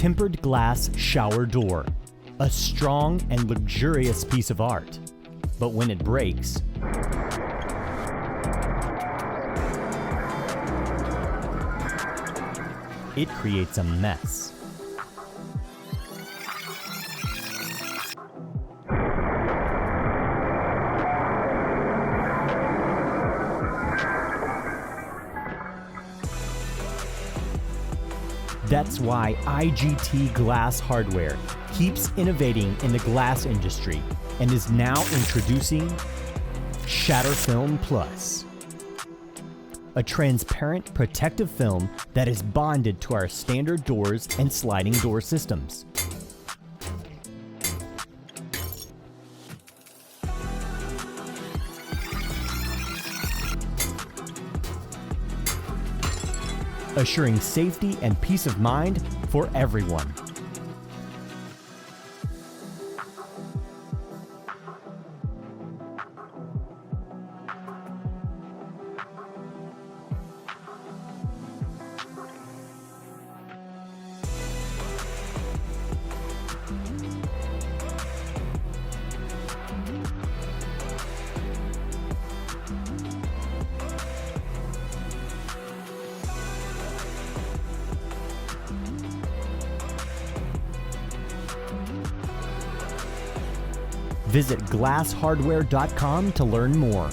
tempered glass shower door, a strong and luxurious piece of art. But when it breaks, it creates a mess. That's why IGT Glass Hardware keeps innovating in the glass industry and is now introducing shatterFILM Plus, a transparent protective film that is bonded to our standard doors and sliding door systems. Assuring safety and peace of mind for everyone. Visit glasshardware.com to learn more.